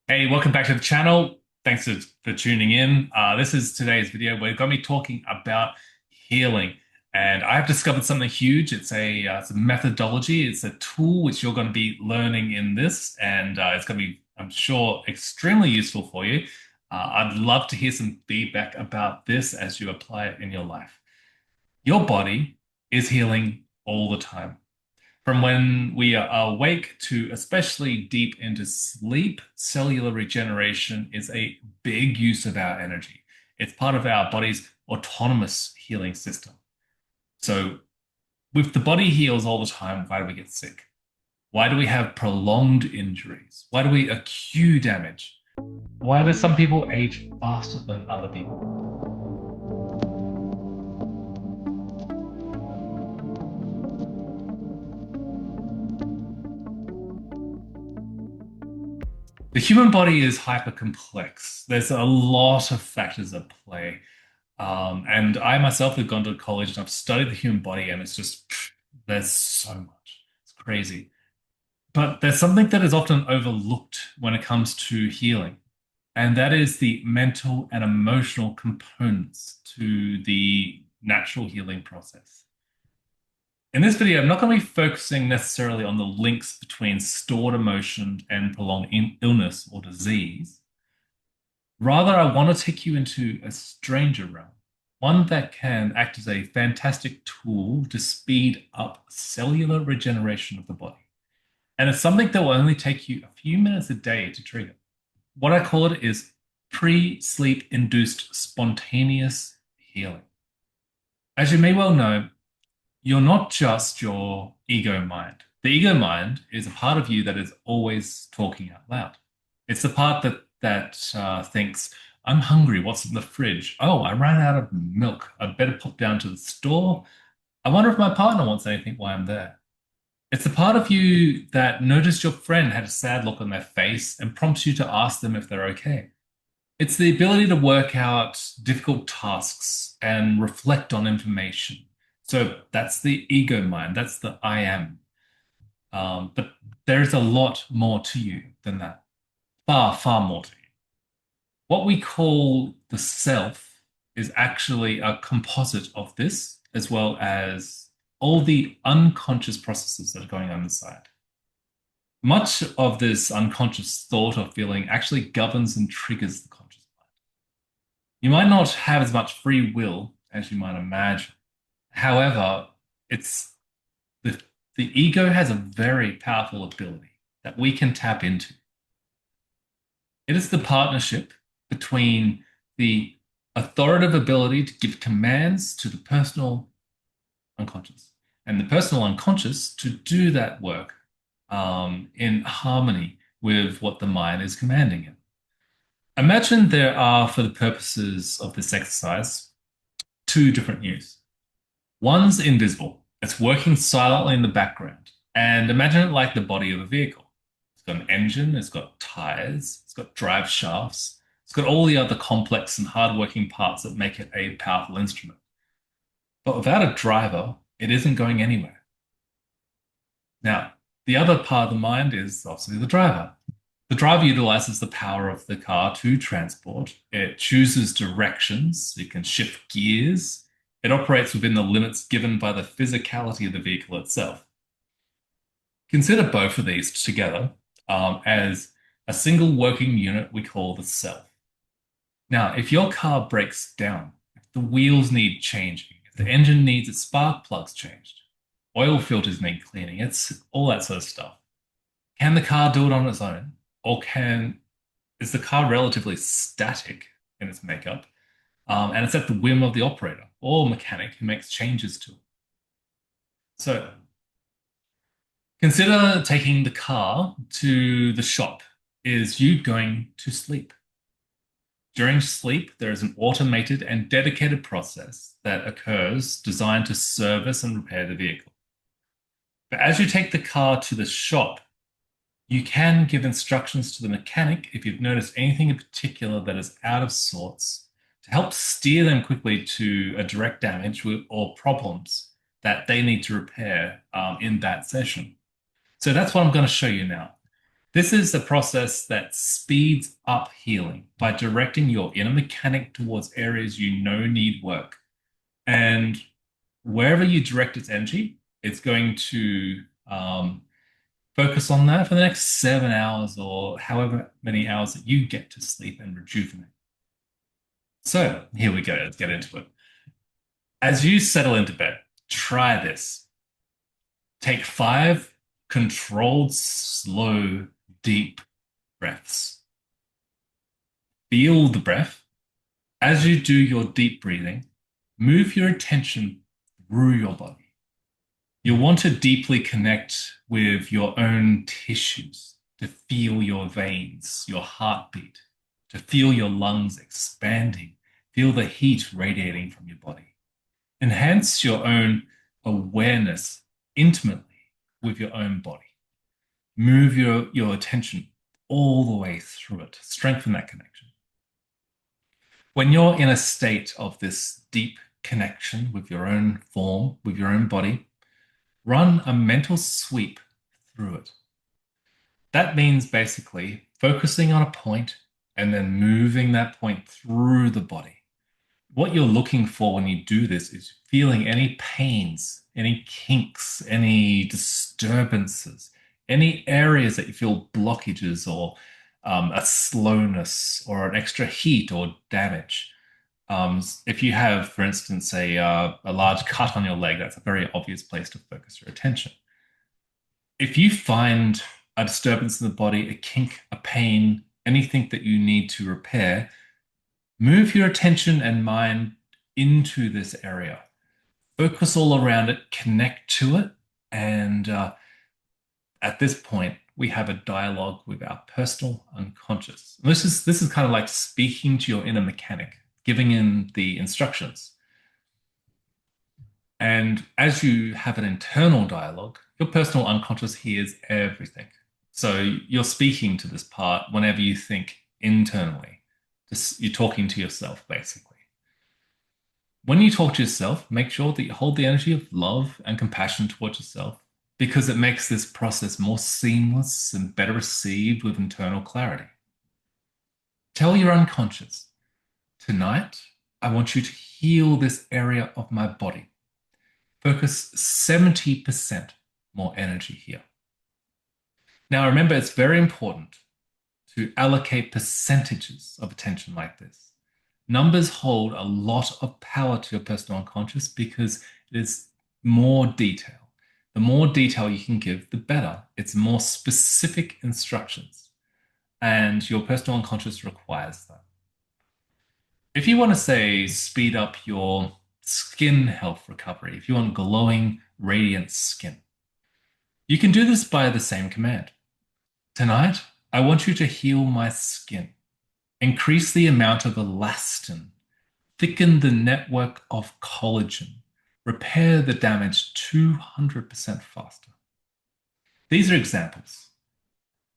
Hey, welcome back to the channel. Thanks for tuning in. This is today's video. We're going to be talking about healing. And I have discovered something huge. It's a methodology. It's a tool which you're going to be learning in this. And it's going to be, I'm sure, extremely useful for you. I'd love to hear some feedback about this as you apply it in your life. Your body is healing all the time. From when we are awake to especially deep into sleep, cellular regeneration is a big use of our energy. It's part of our body's autonomous healing system. So, if the body heals all the time, why do we get sick? Why do we have prolonged injuries? Why do we accrue damage? Why do some people age faster than other people? The human body is hyper complex. There's a lot of factors at play. And I myself have gone to college and I've studied the human body, and it's just, there's so much. It's crazy. But there's something that is often overlooked when it comes to healing, and that is the mental and emotional components to the natural healing process. In this video, I'm not going to be focusing necessarily on the links between stored emotion and prolonged illness or disease. Rather, I want to take you into a stranger realm, one that can act as a fantastic tool to speed up cellular regeneration of the body. And it's something that will only take you a few minutes a day to trigger. What I call it is pre-sleep induced spontaneous healing. As you may well know, you're not just your ego mind. The ego mind is a part of you that is always talking out loud. It's the part that thinks, "I'm hungry. What's in the fridge? Oh, I ran out of milk. I better pop down to the store. I wonder if my partner wants anything while I'm there." It's the part of you that noticed your friend had a sad look on their face and prompts you to ask them if they're okay. It's the ability to work out difficult tasks and reflect on information. So that's the ego mind. That's the I am. But there is a lot more to you than that. Far, far more to you. What we call the self is actually a composite of this, as well as all the unconscious processes that are going on inside. Much of this unconscious thought or feeling actually governs and triggers the conscious mind. You might not have as much free will as you might imagine. However, it's the, the ego has a very powerful ability that we can tap into. It is the partnership between the authoritative ability to give commands to the personal unconscious and the personal unconscious to do that work in harmony with what the mind is commanding it. Imagine there are, for the purposes of this exercise, two different yous. One's invisible. It's working silently in the background. And imagine it like the body of a vehicle. It's got an engine, it's got tires, it's got drive shafts, it's got all the other complex and hard-working parts that make it a powerful instrument. But without a driver, it isn't going anywhere. Now, the other part of the mind is obviously the driver. The driver utilizes the power of the car to transport. It chooses directions, it can shift gears, it operates within the limits given by the physicality of the vehicle itself. Consider both of these together as a single working unit we call the self. Now, if your car breaks down, if the wheels need changing, if the engine needs its spark plugs changed, oil filters need cleaning, it's all that sort of stuff. Can the car do it on its own? Or is the car relatively static in its makeup, and it's at the whim of the operator or mechanic who makes changes to it? So consider taking the car to the shop. Is you going to sleep? During sleep, there is an automated and dedicated process that occurs designed to service and repair the vehicle. But as you take the car to the shop, you can give instructions to the mechanic if you've noticed anything in particular that is out of sorts to help steer them quickly to a direct damage or problems that they need to repair in that session. So that's what I'm going to show you now. This is a process that speeds up healing by directing your inner mechanic towards areas you know need work. And wherever you direct its energy, it's going to focus on that for the next 7 hours or however many hours that you get to sleep and rejuvenate. So here we go. Let's get into it. As you settle into bed, try this. Take 5 controlled, slow, deep breaths. Feel the breath. As you do your deep breathing, move your attention through your body. You'll want to deeply connect with your own tissues, to feel your veins, your heartbeat, to feel your lungs expanding, feel the heat radiating from your body. Enhance your own awareness intimately with your own body. Move your attention all the way through it. Strengthen that connection. When you're in a state of this deep connection with your own form, with your own body, run a mental sweep through it. That means basically focusing on a point and then moving that point through the body. What you're looking for when you do this is feeling any pains, any kinks, any disturbances, any areas that you feel blockages or a slowness or an extra heat or damage. If you have, for instance, a large cut on your leg, that's a very obvious place to focus your attention. If you find a disturbance in the body, a kink, a pain, anything that you need to repair, move your attention and mind into this area. Focus all around it, connect to it, and at this point, we have a dialogue with our personal unconscious. And this is kind of like speaking to your inner mechanic, giving in the instructions. And as you have an internal dialogue, your personal unconscious hears everything. So you're speaking to this part whenever you think internally. You're talking to yourself, basically. When you talk to yourself, make sure that you hold the energy of love and compassion towards yourself because it makes this process more seamless and better received with internal clarity. Tell your unconscious, tonight, I want you to heal this area of my body. Focus 70% more energy here. Now, remember, it's very important to allocate percentages of attention like this. Numbers hold a lot of power to your personal unconscious because it is more detail. The more detail you can give, the better. It's more specific instructions, and your personal unconscious requires that. If you want to say speed up your skin health recovery, if you want glowing, radiant skin, you can do this by the same command. Tonight, I want you to heal my skin. Increase the amount of elastin, thicken the network of collagen, repair the damage 200% faster. These are examples,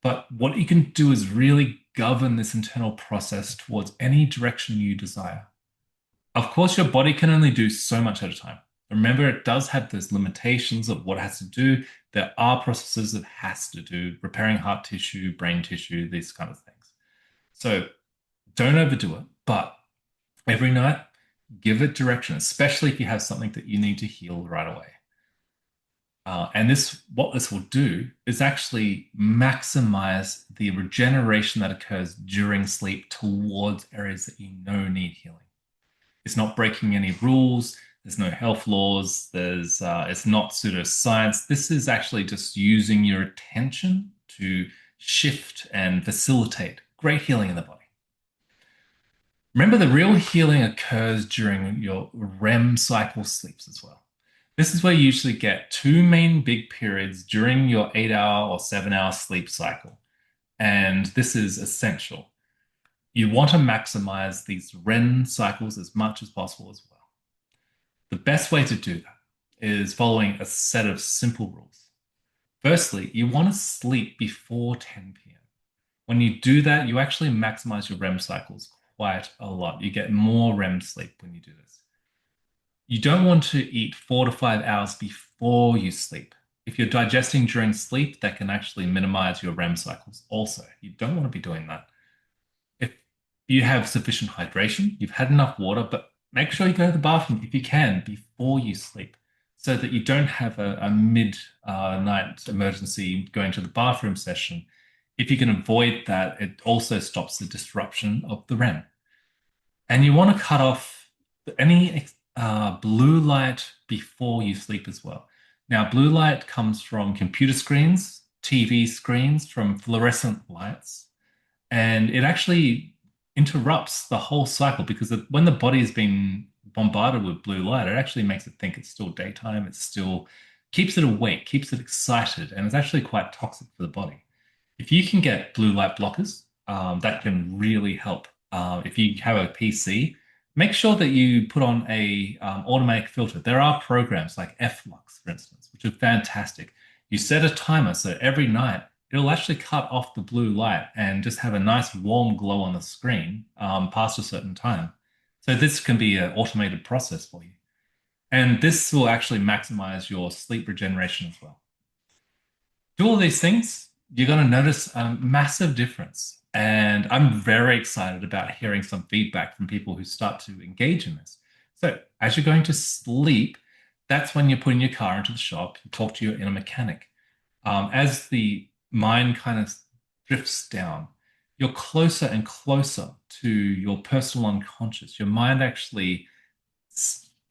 but what you can do is really govern this internal process towards any direction you desire. Of course, your body can only do so much at a time. Remember, it does have those limitations of what it has to do. There are processes it has to do, repairing heart tissue, brain tissue, these kind of things. So don't overdo it, but every night, give it direction, especially if you have something that you need to heal right away. And what this will do is actually maximize the regeneration that occurs during sleep towards areas that you know need healing. It's not breaking any rules. There's no health laws. It's not pseudoscience. This is actually just using your attention to shift and facilitate great healing in the body. Remember, the real healing occurs during your REM cycle sleeps as well. This is where you usually get 2 main big periods during your 8 hour or 7 hour sleep cycle. And this is essential. You want to maximize these REM cycles as much as possible as well. The best way to do that is following a set of simple rules. Firstly, you want to sleep before 10 p.m. When you do that, you actually maximize your REM cycles quite a lot. You get more REM sleep when you do this. You don't want to eat 4 to 5 hours before you sleep. If you're digesting during sleep, that can actually minimize your REM cycles also. You don't want to be doing that. If you have sufficient hydration, you've had enough water, but make sure you go to the bathroom if you can before you sleep so that you don't have a mid night emergency going to the bathroom session. If you can avoid that, it also stops the disruption of the REM. And you want to cut off any blue light before you sleep as well. Now, blue light comes from computer screens, TV screens, from fluorescent lights, and it actually interrupts the whole cycle because when the body is being bombarded with blue light, it actually makes it think it's still daytime. It still keeps it awake, keeps it excited, and it's actually quite toxic for the body. If you can get blue light blockers, that can really help. If you have a PC, make sure that you put on a automatic filter. There are programs like Flux, for instance, which are fantastic. You set a timer so every night it'll actually cut off the blue light and just have a nice warm glow on the screen past a certain time. So this can be an automated process for you. And this will actually maximize your sleep regeneration as well. Do all these things, you're going to notice a massive difference. And I'm very excited about hearing some feedback from people who start to engage in this. So, as you're going to sleep, that's when you're putting your car into the shop, you talk to your inner mechanic. As the mind kind of drifts down, you're closer and closer to your personal unconscious. Your mind actually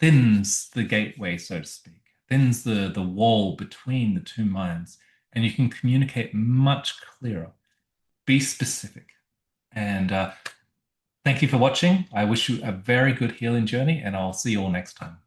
thins the gateway, so to speak, thins the wall between the two minds, and you can communicate much clearer. Be specific. And thank you for watching. I wish you a very good healing journey, and I'll see you all next time.